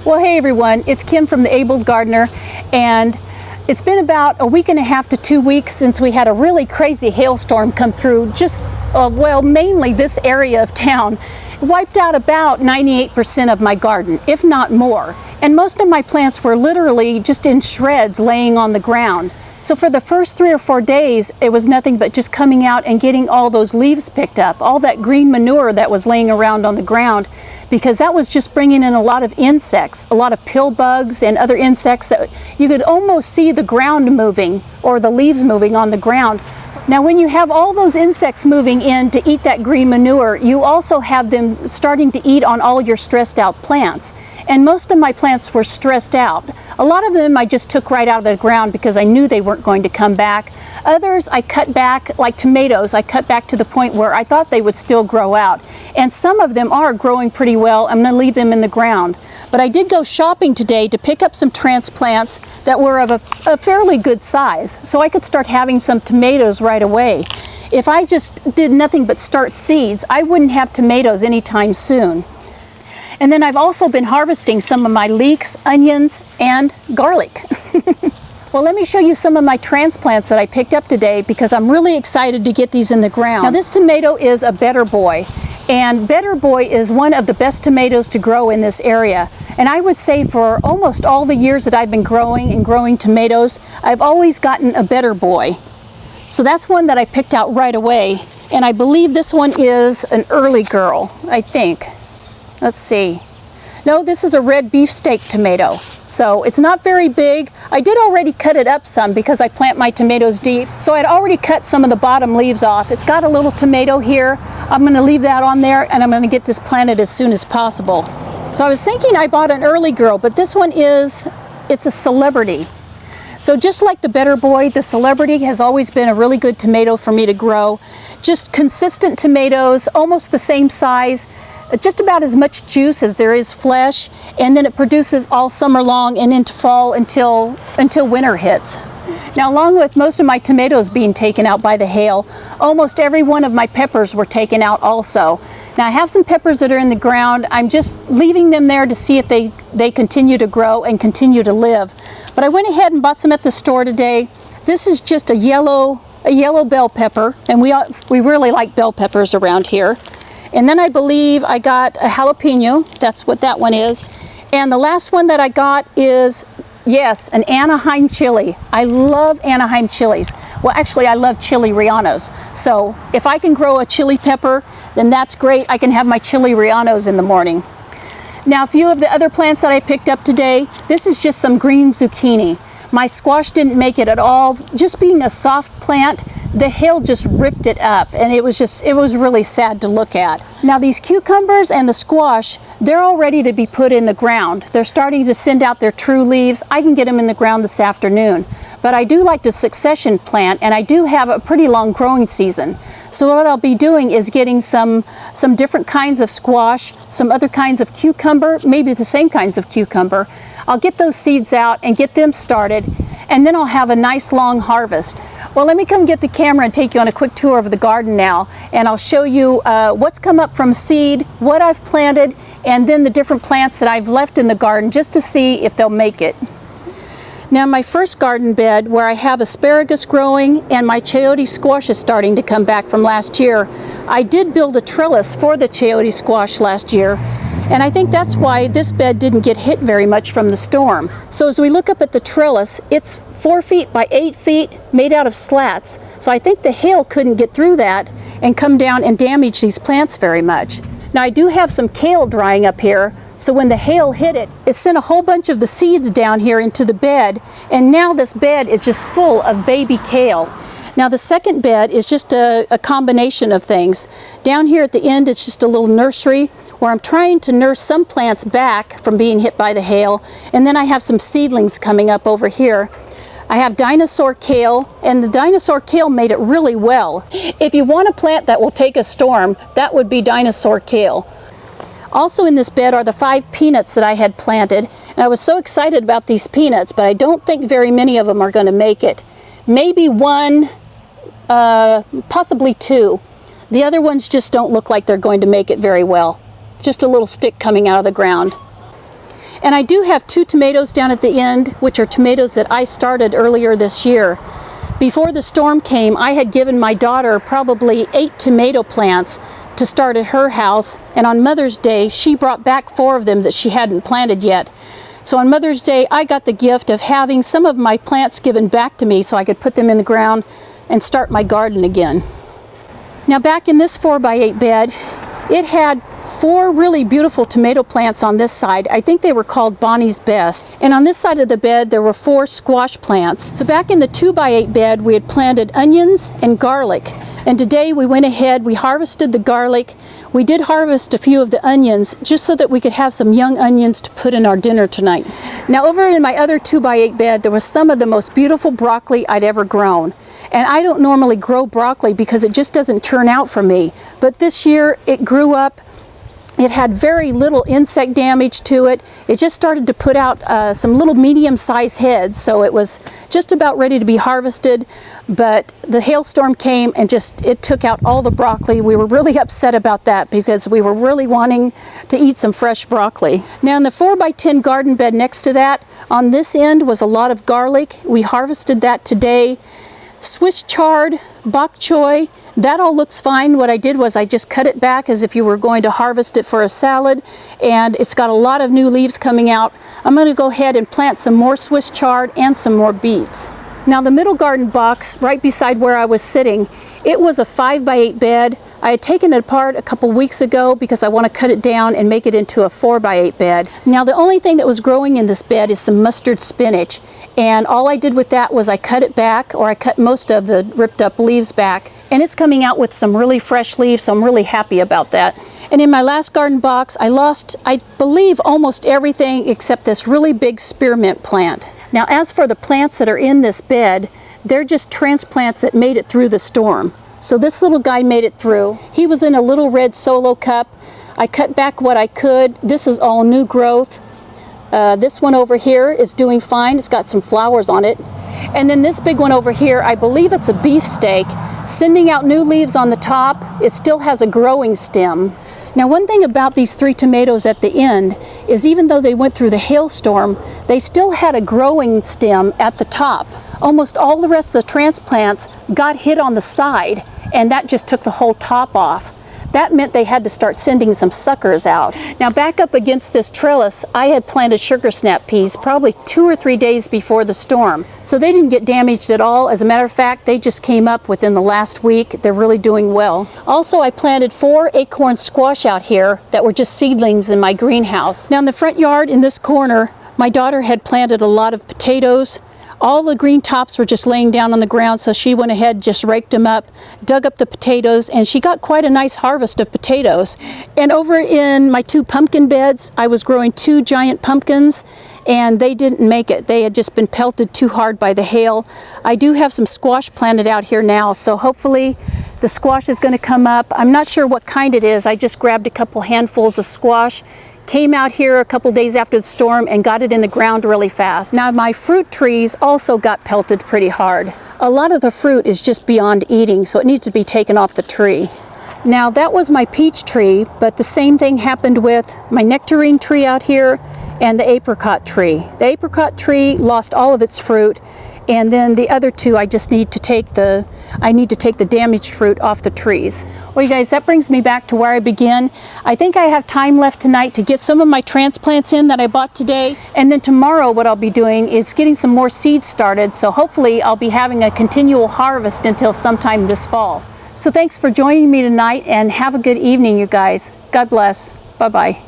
Well, hey everyone, it's Kim from the Ables Gardener, and it's been about a week and a half to 2 weeks since we had a really crazy hailstorm come through mainly this area of town. It wiped out about 98% of my garden, if not more. And most of my plants were literally just in shreds laying on the ground. So for the first 3 or 4 days, it was nothing but just coming out and getting all those leaves picked up, all that green manure that was laying around on the ground, because that was just bringing in a lot of insects, a lot of pill bugs and other insects that you could almost see the ground moving or the leaves moving on the ground. Now when you have all those insects moving in to eat that green manure, you also have them starting to eat on all your stressed out plants. And most of my plants were stressed out. A lot of them I just took right out of the ground because I knew they weren't going to come back. Others I cut back, like tomatoes, I cut back to the point where I thought they would still grow out. And some of them are growing pretty well. I'm going to leave them in the ground. But I did go shopping today to pick up some transplants that were of a fairly good size, so I could start having some tomatoes right away. If I just did nothing but start seeds, I wouldn't have tomatoes anytime soon. And then I've also been harvesting some of my leeks, onions, and garlic. Well, let me show you some of my transplants that I picked up today because I'm really excited to get these in the ground. Now this tomato is a Better Boy, and Better Boy is one of the best tomatoes to grow in this area. And I would say for almost all the years that I've been growing tomatoes, I've always gotten a Better Boy. So that's one that I picked out right away. And I believe this one is an early girl, I think. Let's see. No, this is a red beefsteak tomato. So it's not very big. I did already cut it up some because I plant my tomatoes deep. So I'd already cut some of the bottom leaves off. It's got a little tomato here. I'm going to leave that on there, and I'm going to get this planted as soon as possible. So I was thinking I bought an early girl, but this one it's a Celebrity. So just like the Better Boy, the Celebrity has always been a really good tomato for me to grow. Just consistent tomatoes, almost the same size, just about as much juice as there is flesh, and then it produces all summer long and into fall until winter hits. Now, along with most of my tomatoes being taken out by the hail, almost every one of my peppers were taken out also. Now I have some peppers that are in the ground. I'm just leaving them there to see if they continue to grow and continue to live. But I went ahead and bought some at the store today. This is just a yellow bell pepper, and we really like bell peppers around here. And then I believe I got a jalapeno. That's what that one is. And the last one that I got is, yes, an Anaheim chili. I love Anaheim chilies. Well, actually, I love chili rellenos. So if I can grow a chili pepper, then that's great. I can have my chili rellenos in the morning. Now, a few of the other plants that I picked up today, this is just some green zucchini. My squash didn't make it at all. Just being a soft plant, the hail just ripped it up, and it was really sad to look at. Now these cucumbers and the squash, they're all ready to be put in the ground. They're starting to send out their true leaves. I can get them in the ground this afternoon. But I do like to succession plant, and I do have a pretty long growing season. So what I'll be doing is getting some different kinds of squash, some other kinds of cucumber, maybe the same kinds of cucumber. I'll get those seeds out and get them started, and then I'll have a nice long harvest. Well, let me come get the camera and take you on a quick tour of the garden now, and I'll show you what's come up from seed, what I've planted, and then the different plants that I've left in the garden just to see if they'll make it. Now my first garden bed, where I have asparagus growing and my chayote squash is starting to come back from last year, I did build a trellis for the chayote squash last year, and I think that's why this bed didn't get hit very much from the storm. So as we look up at the trellis, it's 4 feet by 8 feet, made out of slats. So I think the hail couldn't get through that and come down and damage these plants very much. Now I do have some kale drying up here, so when the hail hit it, it sent a whole bunch of the seeds down here into the bed, and now this bed is just full of baby kale. Now the second bed is just a combination of things. Down here at the end, it's just a little nursery where I'm trying to nurse some plants back from being hit by the hail, and then I have some seedlings coming up over here. I have dinosaur kale, and the dinosaur kale made it really well. If you want a plant that will take a storm, that would be dinosaur kale. Also in this bed are the 5 peanuts that I had planted, and I was so excited about these peanuts, but I don't think very many of them are going to make it. Maybe one, possibly 2. The other ones just don't look like they're going to make it very well. Just a little stick coming out of the ground. And I do have 2 tomatoes down at the end, which are tomatoes that I started earlier this year. Before the storm came, I had given my daughter probably 8 tomato plants to start at her house, and on Mother's Day she brought back 4 of them that she hadn't planted yet. So on Mother's Day I got the gift of having some of my plants given back to me so I could put them in the ground and start my garden again. Now back in this 4x8 bed, it had 4 really beautiful tomato plants on this side. I think they were called Bonnie's Best. And on this side of the bed there were 4 squash plants. So back in the 2x8 bed we had planted onions and garlic. And today we went ahead, we harvested the garlic. We did harvest a few of the onions just so that we could have some young onions to put in our dinner tonight. Now over in my other 2x8 bed there was some of the most beautiful broccoli I'd ever grown. And I don't normally grow broccoli because it just doesn't turn out for me. But this year it grew up. It had very little insect damage to it. It just started to put out some little medium-sized heads, so it was just about ready to be harvested, but the hailstorm came and it took out all the broccoli. We were really upset about that because we were really wanting to eat some fresh broccoli. Now in the 4x10 garden bed next to that, on this end was a lot of garlic. We harvested that today. Swiss chard, bok choy, that all looks fine. What I did was I just cut it back as if you were going to harvest it for a salad, and it's got a lot of new leaves coming out. I'm going to go ahead and plant some more Swiss chard and some more beets. Now the middle garden box right beside where I was sitting, it was a 5x8 bed. I had taken it apart a couple weeks ago because I want to cut it down and make it into a 4x8 bed. Now the only thing that was growing in this bed is some mustard spinach, and all I did with that was I cut it back, or I cut most of the ripped up leaves back, and it's coming out with some really fresh leaves, so I'm really happy about that. And in my last garden box I lost, I believe, almost everything except this really big spearmint plant. Now as for the plants that are in this bed, they're just transplants that made it through the storm. So this little guy made it through. He was in a little red solo cup. I cut back what I could. This is all new growth. This one over here is doing fine. It's got some flowers on it. And then this big one over here, I believe it's a beefsteak, sending out new leaves on the top. It still has a growing stem. Now one thing about these 3 tomatoes at the end is even though they went through the hailstorm, they still had a growing stem at the top. Almost all the rest of the transplants got hit on the side, and that just took the whole top off. That meant they had to start sending some suckers out. Now back up against this trellis, I had planted sugar snap peas probably 2 or 3 days before the storm. So they didn't get damaged at all. As a matter of fact, they just came up within the last week. They're really doing well. Also, I planted 4 acorn squash out here that were just seedlings in my greenhouse. Now in the front yard in this corner, my daughter had planted a lot of potatoes. All the green tops were just laying down on the ground, so she went ahead, just raked them up, dug up the potatoes, and she got quite a nice harvest of potatoes. And over in my 2 pumpkin beds, I was growing 2 giant pumpkins, and they didn't make it. They had just been pelted too hard by the hail. I do have some squash planted out here now, so hopefully the squash is going to come up. I'm not sure what kind it is. I just grabbed a couple handfuls of squash, came out here a couple days after the storm and got it in the ground really fast. Now my fruit trees also got pelted pretty hard. A lot of the fruit is just beyond eating, so it needs to be taken off the tree. Now that was my peach tree, but the same thing happened with my nectarine tree out here and the apricot tree. The apricot tree lost all of its fruit, and then the other 2 I just need to take the damaged fruit off the trees. Well you guys, that brings me back to where I began. I think I have time left tonight to get some of my transplants in that I bought today, and then tomorrow what I'll be doing is getting some more seeds started, so hopefully I'll be having a continual harvest until sometime this fall. So thanks for joining me tonight, and have a good evening, you guys. God bless. Bye-bye.